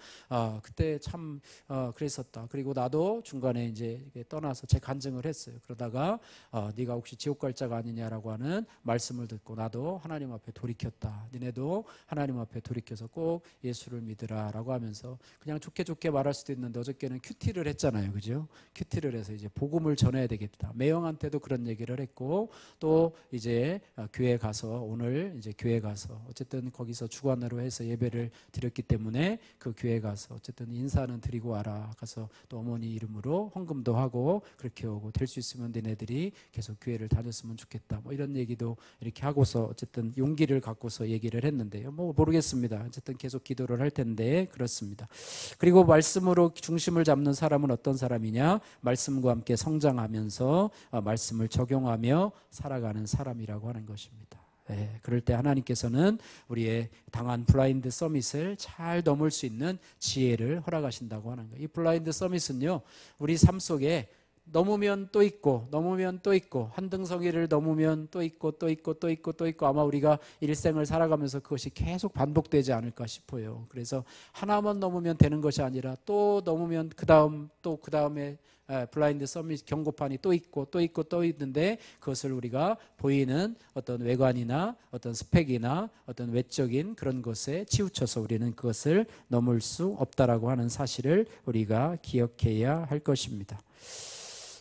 그때 참 그랬었다. 그리고 나도 중간에 이제 떠나서 제 간증을 했어요. 그러다가 네가 혹시 지옥 갈 자가 아니냐라고 하는 말씀을 듣고 나도 하나님 앞에 돌이켰다. 니네도 하나님 앞에 돌이켜서 꼭 예수를 믿으라라고 하면서 그냥 좋게 말할 수도 있는데 어저께는 큐티를 했잖아요. 그죠? 큐티를 해서 이제 복음을 전해야 되겠다. 매형한테도 그런 얘기를 했고 또 이제 교회 가서 오늘 이제 교회 가서 어쨌든 거기서 주관으로 해서 예배를 드렸기 때문에 그 교회 가서 어쨌든 인사는 드리고 와라. 가서 또 어머니 이름으로 헌금도 하고 그렇게 오고 될 수 있으면 너네들이 계속 교회를 다녔으면 좋겠다. 뭐 이런 얘기도 이렇게 하고서 어쨌든 용기를 갖고서 얘기를 했는데요. 뭐 모르겠습니다. 어쨌든 계속 기도를 할 텐데 그렇습니다. 그리고 말씀으로 중심을 잡는 사람은 어떤 사람이냐? 말씀과 함께 성장하면서 말씀을 적용하며 살아가는 사람이라고 하는 것입니다. 네, 그럴 때 하나님께서는 우리의 당한 블라인드 서밋을 잘 넘을 수 있는 지혜를 허락하신다고 하는 거예요. 이 블라인드 서밋은요, 우리 삶 속에 넘으면 또 있고 넘으면 또 있고 한등성이를 넘으면 또 있고 또 있고 또 있고 또 있고 아마 우리가 일생을 살아가면서 그것이 계속 반복되지 않을까 싶어요. 그래서 하나만 넘으면 되는 것이 아니라 또 넘으면 그 다음에 블라인드 서밋 경고판이 또 있고 또 있고 또 있는데 그것을 우리가 보이는 어떤 외관이나 어떤 스펙이나 어떤 외적인 그런 것에 치우쳐서 우리는 그것을 넘을 수 없다라고 하는 사실을 우리가 기억해야 할 것입니다.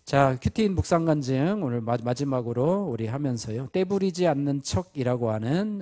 자, 큐티인 묵상 간증 오늘 마지막으로 우리 하면서요. 떼부리지 않는 척이라고 하는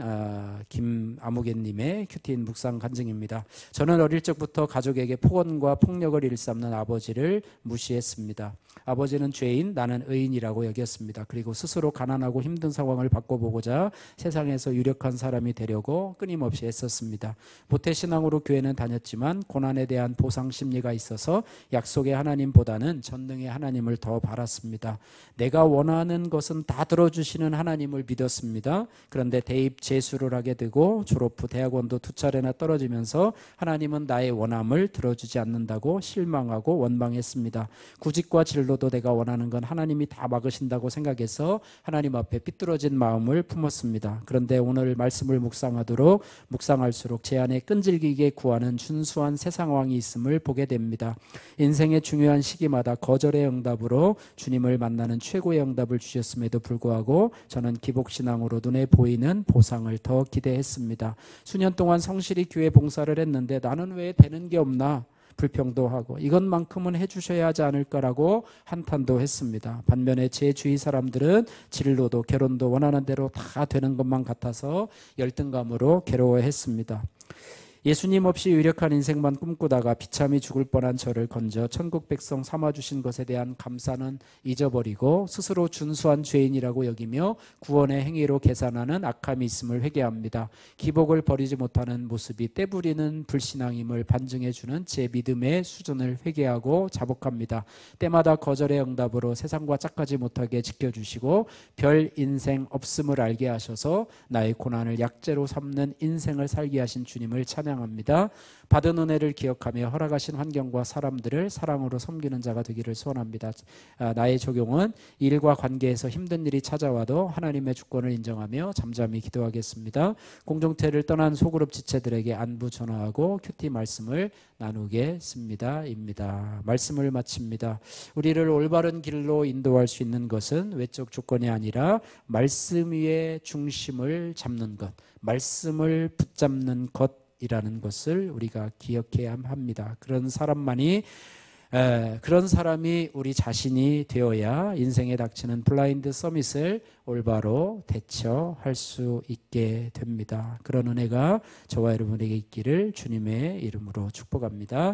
김아무개님의 큐티인 묵상 간증입니다. 저는 어릴 적부터 가족에게 폭언과 폭력을 일삼는 아버지를 무시했습니다. 아버지는 죄인, 나는 의인이라고 여겼습니다. 그리고 스스로 가난하고 힘든 상황을 바꿔보고자 세상에서 유력한 사람이 되려고 끊임없이 애썼습니다. 모태신앙으로 교회는 다녔지만 고난에 대한 보상 심리가 있어서 약속의 하나님보다는 전능의 하나님을 더 바랐습니다. 내가 원하는 것은 다 들어주시는 하나님을 믿었습니다. 그런데 대입 재수를 하게 되고 졸업 후 대학원도 2차례나 떨어지면서 하나님은 나의 원함을 들어주지 않는다고 실망하고 원망했습니다. 구직과 진로도 내가 원하는 건 하나님이 다 막으신다고 생각해서 하나님 앞에 삐뚤어진 마음을 품었습니다. 그런데 오늘 말씀을 묵상할수록 제 안에 끈질기게 구하는 준수한 새 상황이 있음을 보게 됩니다. 인생의 중요한 시기마다 거절의 응답으로 주님을 만나는 최고의 응답을 주셨음에도 불구하고 저는 기복신앙으로 눈에 보이는 보상을 더 기대했습니다. 수년 동안 성실히 교회 봉사를 했는데 나는 왜 되는 게 없나? 불평도 하고 이것만큼은 해주셔야 하지 않을까라고 한탄도 했습니다. 반면에 제 주위 사람들은 진로도 결혼도 원하는 대로 다 되는 것만 같아서 열등감으로 괴로워했습니다. 예수님 없이 유력한 인생만 꿈꾸다가 비참히 죽을 뻔한 저를 건져 천국 백성 삼아주신 것에 대한 감사는 잊어버리고 스스로 준수한 죄인이라고 여기며 구원의 행위로 계산하는 악함이 있음을 회개합니다. 기복을 버리지 못하는 모습이 떼부리는 불신앙임을 반증해주는 제 믿음의 수준을 회개하고 자복합니다. 때마다 거절의 응답으로 세상과 짝하지 못하게 지켜주시고 별 인생 없음을 알게 하셔서 나의 고난을 약재로 삼는 인생을 살게 하신 주님을 찬양합니다. 받은 은혜를 기억하며 허락하신 환경과 사람들을 사랑으로 섬기는 자가 되기를 소원합니다. 나의 적용은 일과 관계에서 힘든 일이 찾아와도 하나님의 주권을 인정하며 잠잠히 기도하겠습니다. 공동체를 떠난 소그룹 지체들에게 안부 전하고 큐티 말씀을 나누겠습니다. 입니다. 말씀을 마칩니다. 우리를 올바른 길로 인도할 수 있는 것은 외적 조건이 아니라 말씀 위에 중심을 잡는 것, 말씀을 붙잡는 것 이라는 것을 우리가 기억해야 합니다. 그런 사람이 우리 자신이 되어야 인생에 닥치는 블라인드 서밋을 올바로 대처할 수 있게 됩니다. 그런 은혜가 저와 여러분에게 있기를 주님의 이름으로 축복합니다.